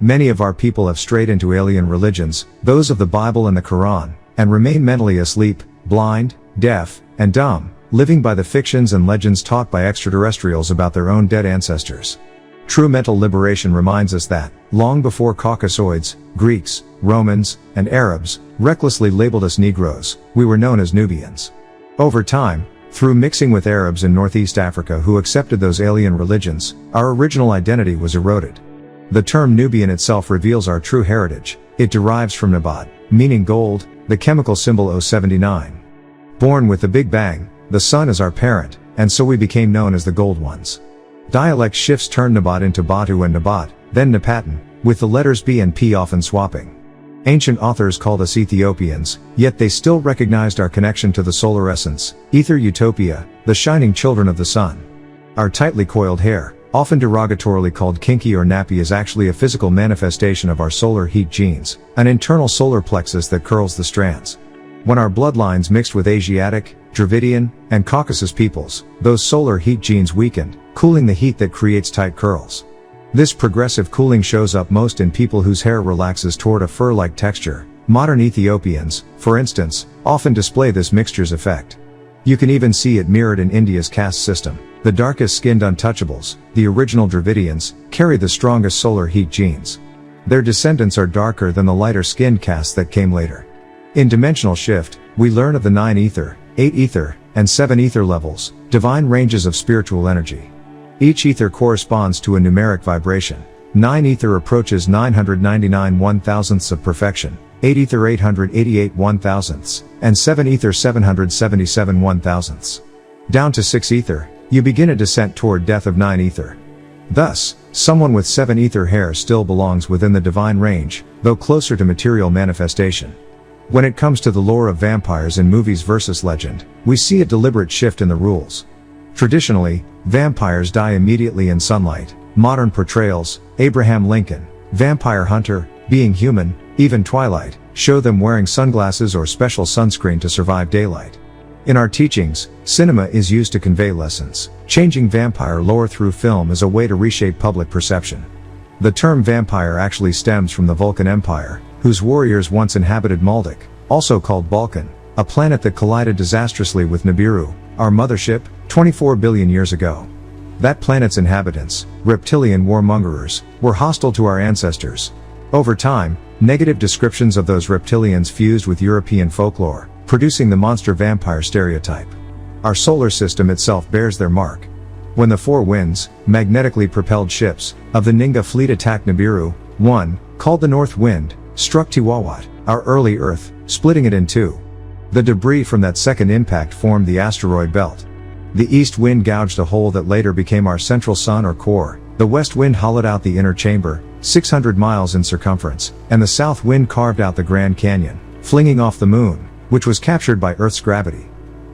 many of our people have strayed into alien religions, those of the Bible and the Quran, and remain mentally asleep, blind, deaf, and dumb, living by the fictions and legends taught by extraterrestrials about their own dead ancestors. True mental liberation reminds us that, long before Caucasoids, Greeks, Romans, and Arabs recklessly labeled us Negroes, we were known as Nubians. Over time, through mixing with Arabs in Northeast Africa who accepted those alien religions, our original identity was eroded. The term Nubian itself reveals our true heritage. It derives from Nabat, meaning gold, the chemical symbol O79. Born with the Big Bang, the sun is our parent, and so we became known as the Gold Ones. Dialect shifts turned Nabat into Batu and Nabat, then Napatan, with the letters B and P often swapping. Ancient authors called us Ethiopians, yet they still recognized our connection to the solar essence, Ether Utopia, the shining children of the sun. Our tightly coiled hair, often derogatorily called kinky or nappy, is actually a physical manifestation of our solar heat genes, an internal solar plexus that curls the strands. When our bloodlines mixed with Asiatic, Dravidian, and Caucasus peoples, those solar heat genes weakened, cooling the heat that creates tight curls. This progressive cooling shows up most in people whose hair relaxes toward a fur-like texture. Modern Ethiopians, for instance, often display this mixture's effect. You can even see it mirrored in India's caste system. The darkest-skinned untouchables, the original Dravidians, carry the strongest solar heat genes. Their descendants are darker than the lighter-skinned castes that came later. In Dimensional Shift, we learn of the 9 ether, 8 ether, and 7 ether levels, divine ranges of spiritual energy. Each ether corresponds to a numeric vibration. 9 ether approaches 999 1,000ths of perfection, 8 ether 888 1,000ths, and 7 ether 777 1,000ths. Down to 6 ether, you begin a descent toward death of 9 ether. Thus, someone with 7 ether hair still belongs within the divine range, though closer to material manifestation. When it comes to the lore of vampires in movies versus legend, we see a deliberate shift in the rules. Traditionally, vampires die immediately in sunlight. Modern portrayals, Abraham Lincoln, Vampire Hunter, Being Human, even Twilight, show them wearing sunglasses or special sunscreen to survive daylight. In our teachings, cinema is used to convey lessons. Changing vampire lore through film is a way to reshape public perception. The term vampire actually stems from the Vulcan Empire, whose warriors once inhabited Maldek, also called Balkan, a planet that collided disastrously with Nibiru, our mothership, 24 billion years ago. That planet's inhabitants, reptilian warmongers, were hostile to our ancestors. Over time, negative descriptions of those reptilians fused with European folklore, producing the monster vampire stereotype. Our solar system itself bears their mark. When the four winds, magnetically propelled ships, of the Ninga fleet attacked Nibiru, one, called the North Wind, struck Tiwawat, our early Earth, splitting it in two. The debris from that second impact formed the asteroid belt. The east wind gouged a hole that later became our central sun or core, the west wind hollowed out the inner chamber, 600 miles in circumference, and the south wind carved out the Grand Canyon, flinging off the moon, which was captured by Earth's gravity.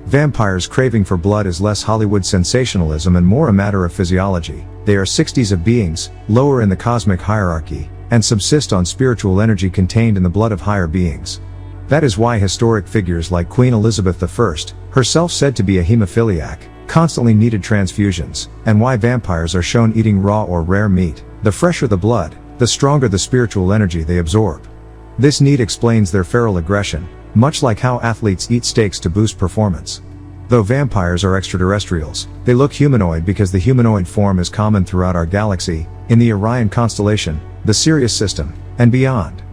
Vampires' craving for blood is less Hollywood sensationalism and more a matter of physiology. They are 60s of beings, lower in the cosmic hierarchy, and subsist on spiritual energy contained in the blood of higher beings. That is why historic figures like Queen Elizabeth I, herself said to be a hemophiliac, constantly needed transfusions, and why vampires are shown eating raw or rare meat. The fresher the blood, the stronger the spiritual energy they absorb. This need explains their feral aggression, much like how athletes eat steaks to boost performance. Though vampires are extraterrestrials, they look humanoid because the humanoid form is common throughout our galaxy, in the Orion constellation, the Sirius system, and beyond.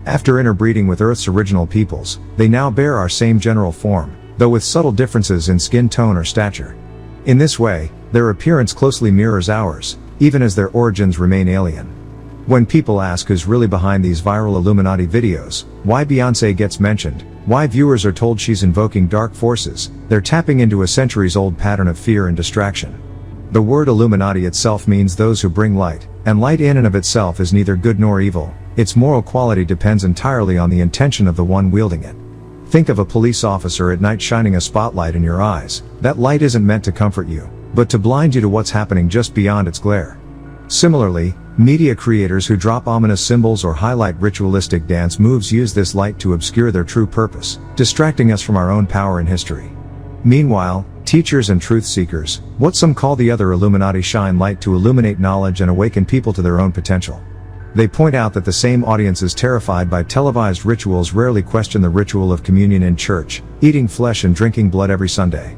After interbreeding with Earth's original peoples, they now bear our same general form, though with subtle differences in skin tone or stature. In this way, their appearance closely mirrors ours, even as their origins remain alien. When people ask who's really behind these viral Illuminati videos, why Beyoncé gets mentioned, why viewers are told she's invoking dark forces, they're tapping into a centuries-old pattern of fear and distraction. The word Illuminati itself means those who bring light, and light in and of itself is neither good nor evil. Its moral quality depends entirely on the intention of the one wielding it. Think of a police officer at night shining a spotlight in your eyes. That light isn't meant to comfort you, but to blind you to what's happening just beyond its glare. Similarly, media creators who drop ominous symbols or highlight ritualistic dance moves use this light to obscure their true purpose, distracting us from our own power in history. Meanwhile, teachers and truth seekers, what some call the other Illuminati, shine light to illuminate knowledge and awaken people to their own potential. They point out that the same audiences terrified by televised rituals rarely question the ritual of communion in church, eating flesh and drinking blood every Sunday.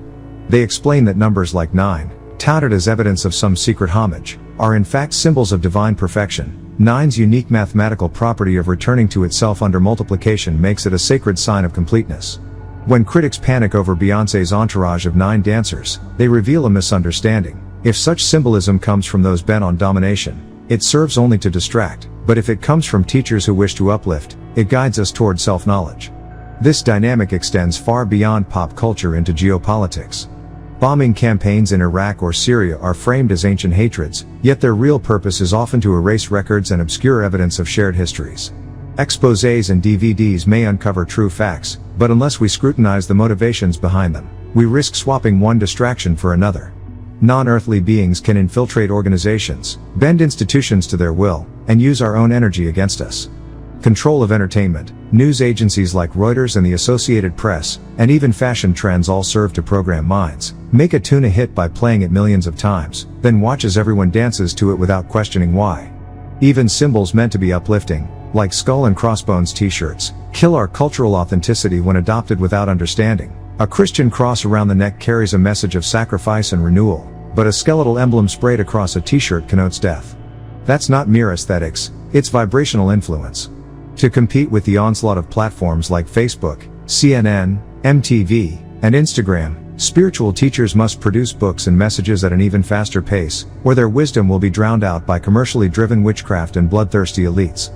They explain that numbers like 9, touted as evidence of some secret homage, are in fact symbols of divine perfection. 9's unique mathematical property of returning to itself under multiplication makes it a sacred sign of completeness. When critics panic over Beyoncé's entourage of 9 dancers, they reveal a misunderstanding. If such symbolism comes from those bent on domination, it serves only to distract, but if it comes from teachers who wish to uplift, it guides us toward self-knowledge. This dynamic extends far beyond pop culture into geopolitics. Bombing campaigns in Iraq or Syria are framed as ancient hatreds, yet their real purpose is often to erase records and obscure evidence of shared histories. Exposés and DVDs may uncover true facts, but unless we scrutinize the motivations behind them, we risk swapping one distraction for another. Non-earthly beings can infiltrate organizations, bend institutions to their will, and use our own energy against us. Control of entertainment, news agencies like Reuters and the Associated Press, and even fashion trends all serve to program minds, make a tune a hit by playing it millions of times, then watch as everyone dances to it without questioning why. Even symbols meant to be uplifting, like skull and crossbones t-shirts, kill our cultural authenticity when adopted without understanding. A Christian cross around the neck carries a message of sacrifice and renewal, but a skeletal emblem sprayed across a t-shirt connotes death. That's not mere aesthetics, it's vibrational influence. To compete with the onslaught of platforms like Facebook, CNN, MTV, and Instagram, spiritual teachers must produce books and messages at an even faster pace, or their wisdom will be drowned out by commercially driven witchcraft and bloodthirsty elites.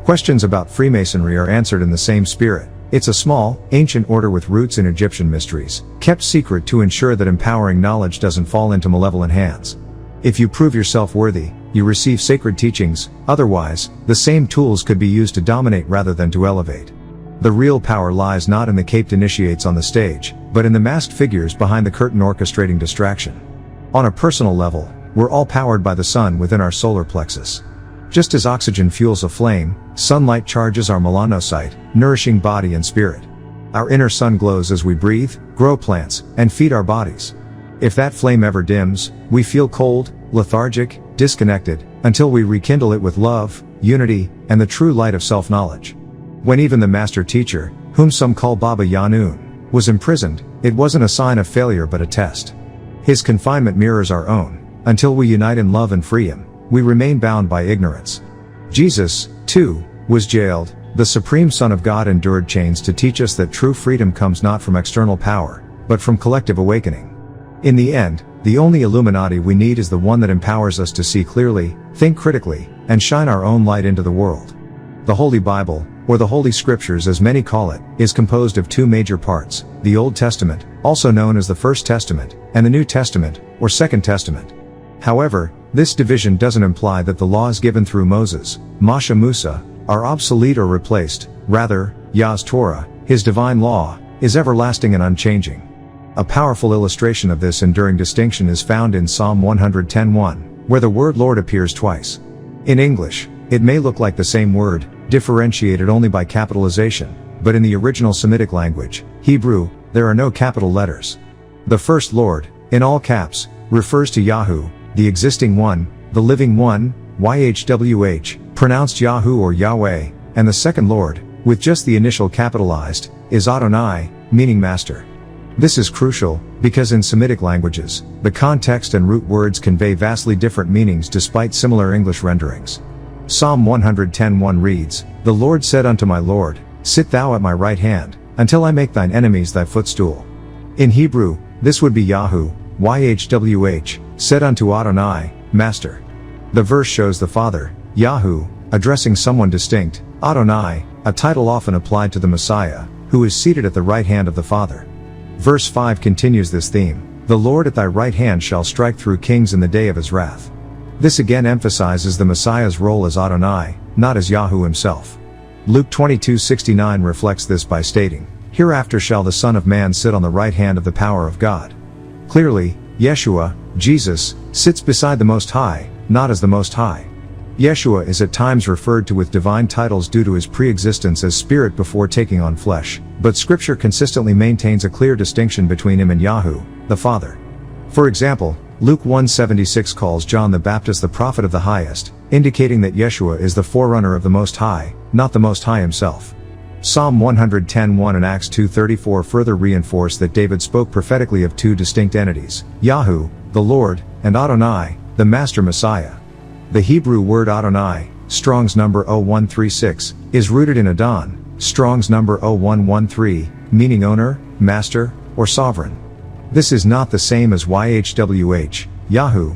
Questions about Freemasonry are answered in the same spirit. It's a small, ancient order with roots in Egyptian mysteries, kept secret to ensure that empowering knowledge doesn't fall into malevolent hands. If you prove yourself worthy, you receive sacred teachings, otherwise, the same tools could be used to dominate rather than to elevate. The real power lies not in the caped initiates on the stage, but in the masked figures behind the curtain orchestrating distraction. On a personal level, we're all powered by the sun within our solar plexus. Just as oxygen fuels a flame, sunlight charges our melanocyte, nourishing body and spirit. Our inner sun glows as we breathe, grow plants, and feed our bodies. If that flame ever dims, we feel cold, lethargic, disconnected, until we rekindle it with love, unity, and the true light of self-knowledge. When even the master teacher, whom some call Baba Yanun, was imprisoned, it wasn't a sign of failure but a test. His confinement mirrors our own. Until we unite in love and free him, we remain bound by ignorance. Jesus, too, was jailed. The Supreme Son of God endured chains to teach us that true freedom comes not from external power, but from collective awakening. In the end, the only Illuminati we need is the one that empowers us to see clearly, think critically, and shine our own light into the world. The Holy Bible, or the Holy Scriptures as many call it, is composed of 2 major parts, the Old Testament, also known as the First Testament, and the New Testament, or Second Testament. However, this division doesn't imply that the laws given through Moses, Masha Musa, are obsolete or replaced. Rather, Yah's Torah, his divine law, is everlasting and unchanging. A powerful illustration of this enduring distinction is found in Psalm 110:1, where the word Lord appears twice. In English, it may look like the same word, differentiated only by capitalization, but in the original Semitic language, Hebrew, there are no capital letters. The first Lord, in all caps, refers to Yahu, the existing one, the living one, YHWH, pronounced Yahu or Yahweh, and the second Lord, with just the initial capitalized, is Adonai, meaning master. This is crucial, because in Semitic languages, the context and root words convey vastly different meanings despite similar English renderings. Psalm 110:1 reads, "The Lord said unto my Lord, Sit thou at my right hand, until I make thine enemies thy footstool." In Hebrew, this would be Yahu, YHWH, said unto Adonai, Master. The verse shows the Father, Yahu, addressing someone distinct, Adonai, a title often applied to the Messiah, who is seated at the right hand of the Father. Verse 5 continues this theme, "The Lord at thy right hand shall strike through kings in the day of his wrath." This again emphasizes the Messiah's role as Adonai, not as Yahu himself. Luke 22:69 reflects this by stating, "Hereafter shall the Son of Man sit on the right hand of the power of God." Clearly, Yeshua, Jesus, sits beside the Most High, not as the Most High. Yeshua is at times referred to with divine titles due to his pre-existence as spirit before taking on flesh, but Scripture consistently maintains a clear distinction between him and Yahu, the Father. For example, Luke 1:76 calls John the Baptist the prophet of the highest, indicating that Yeshua is the forerunner of the Most High, not the Most High himself. Psalm 110:1 and Acts 2:34 further reinforce that David spoke prophetically of two distinct entities, Yahoo, the Lord, and Adonai, the Master Messiah. The Hebrew word Adonai, Strong's number 0136, is rooted in Adon, Strong's number 0113, meaning owner, master, or sovereign. This is not the same as YHWH, Yahoo.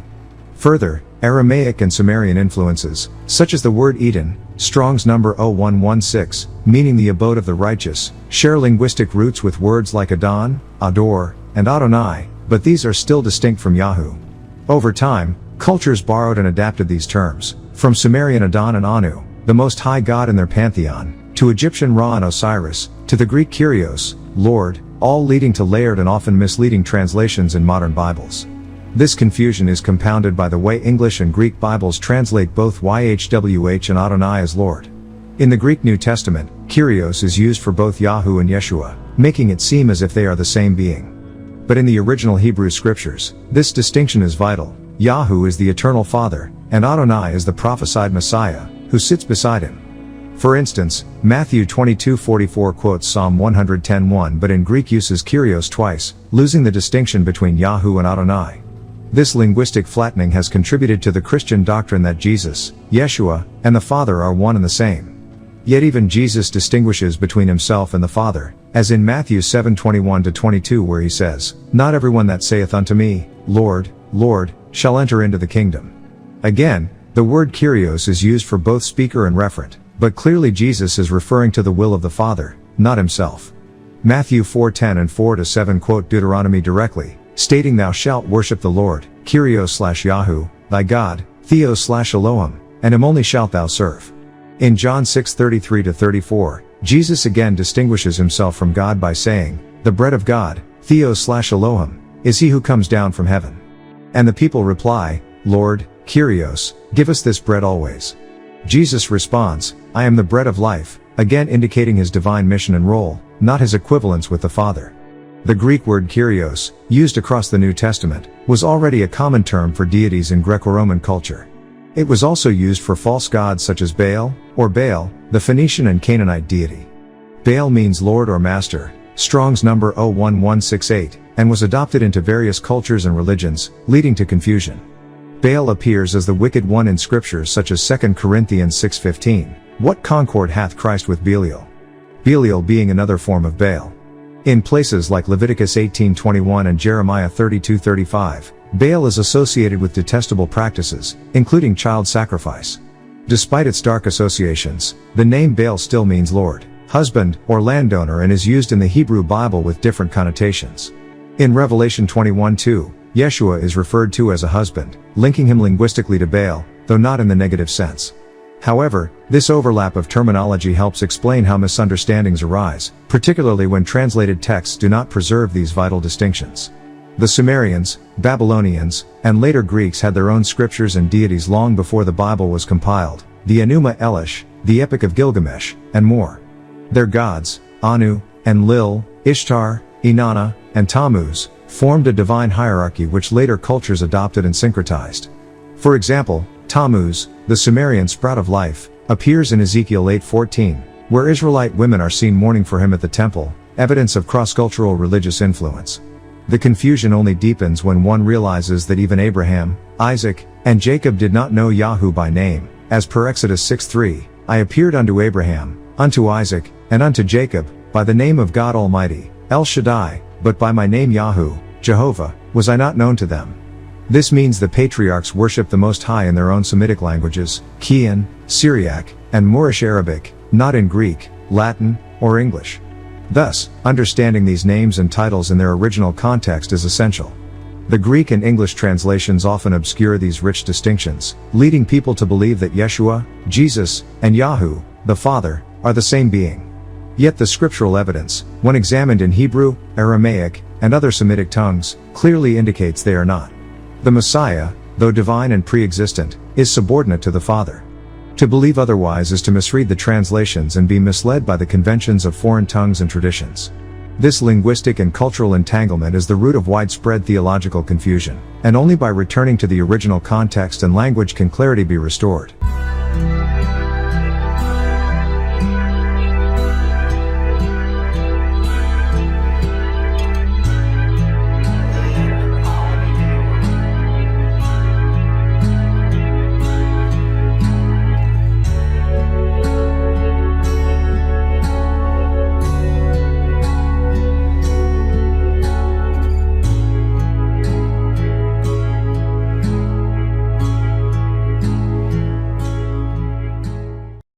Further, Aramaic and Sumerian influences, such as the word Eden, Strong's number 0116, meaning the abode of the righteous, share linguistic roots with words like Adon, Ador, and Adonai, but these are still distinct from Yahoo. Over time, cultures borrowed and adapted these terms, from Sumerian Adon and Anu, the Most High God in their pantheon, to Egyptian Ra and Osiris, to the Greek Kyrios, Lord, all leading to layered and often misleading translations in modern Bibles. This confusion is compounded by the way English and Greek Bibles translate both YHWH and Adonai as Lord. In the Greek New Testament, Kyrios is used for both Yahoo and Yeshua, making it seem as if they are the same being. But in the original Hebrew scriptures, this distinction is vital. Yahoo is the eternal Father, and Adonai is the prophesied Messiah, who sits beside him. For instance, Matthew 22:44 quotes Psalm 110:1 but in Greek uses Kyrios twice, losing the distinction between Yahoo and Adonai. This linguistic flattening has contributed to the Christian doctrine that Jesus, Yeshua, and the Father are one and the same. Yet even Jesus distinguishes between himself and the Father, as in Matthew 7:21-22 where he says, "Not everyone that saith unto me, Lord, Lord, shall enter into the kingdom." Again, the word Kyrios is used for both speaker and referent, but clearly Jesus is referring to the will of the Father, not himself. Matthew 4:10 and 4-7 quote Deuteronomy directly, stating thou shalt worship the Lord, Kyrios/Yahoo, thy God, Theos/Elohim, and him only shalt thou serve. In John 6:33-34, Jesus again distinguishes himself from God by saying, the bread of God, Theos/Elohim, is he who comes down from heaven. And the people reply, Lord, Kyrios, give us this bread always. Jesus responds, I am the bread of life, again indicating his divine mission and role, not his equivalence with the Father. The Greek word Kyrios, used across the New Testament, was already a common term for deities in Greco-Roman culture. It was also used for false gods such as Baal, or Baal, the Phoenician and Canaanite deity. Baal means Lord or Master, Strong's number 01168, and was adopted into various cultures and religions, leading to confusion. Baal appears as the wicked one in scriptures such as 2 Corinthians 6:15, what concord hath Christ with Belial? Belial being another form of Baal. In places like Leviticus 18:21 and Jeremiah 32:35, Baal is associated with detestable practices, including child sacrifice. Despite its dark associations, the name Baal still means Lord, husband, or landowner and is used in the Hebrew Bible with different connotations. In Revelation 21:2, Yeshua is referred to as a husband, linking him linguistically to Baal, though not in the negative sense. However, this overlap of terminology helps explain how misunderstandings arise, particularly when translated texts do not preserve these vital distinctions. The Sumerians, Babylonians, and later Greeks had their own scriptures and deities long before the Bible was compiled, the Enuma Elish, the Epic of Gilgamesh, and more. Their gods, Anu, Enlil, Ishtar, Inanna, and Tammuz, formed a divine hierarchy which later cultures adopted and syncretized. For example, Tammuz, the Sumerian sprout of life, appears in Ezekiel 8:14, where Israelite women are seen mourning for him at the temple, evidence of cross-cultural religious influence. The confusion only deepens when one realizes that even Abraham, Isaac, and Jacob did not know Yahoo by name, as per Exodus 6:3, I appeared unto Abraham, unto Isaac, and unto Jacob, by the name of God Almighty, El Shaddai, but by my name Yahoo, Jehovah, was I not known to them. This means the patriarchs worshiped the Most High in their own Semitic languages, Chian, Syriac, and Moorish Arabic, not in Greek, Latin, or English. Thus, understanding these names and titles in their original context is essential. The Greek and English translations often obscure these rich distinctions, leading people to believe that Yeshua, Jesus, and Yahoo, the Father, are the same being. Yet the scriptural evidence, when examined in Hebrew, Aramaic, and other Semitic tongues, clearly indicates they are not. The Messiah, though divine and pre-existent, is subordinate to the Father. To believe otherwise is to misread the translations and be misled by the conventions of foreign tongues and traditions. This linguistic and cultural entanglement is the root of widespread theological confusion, and only by returning to the original context and language can clarity be restored.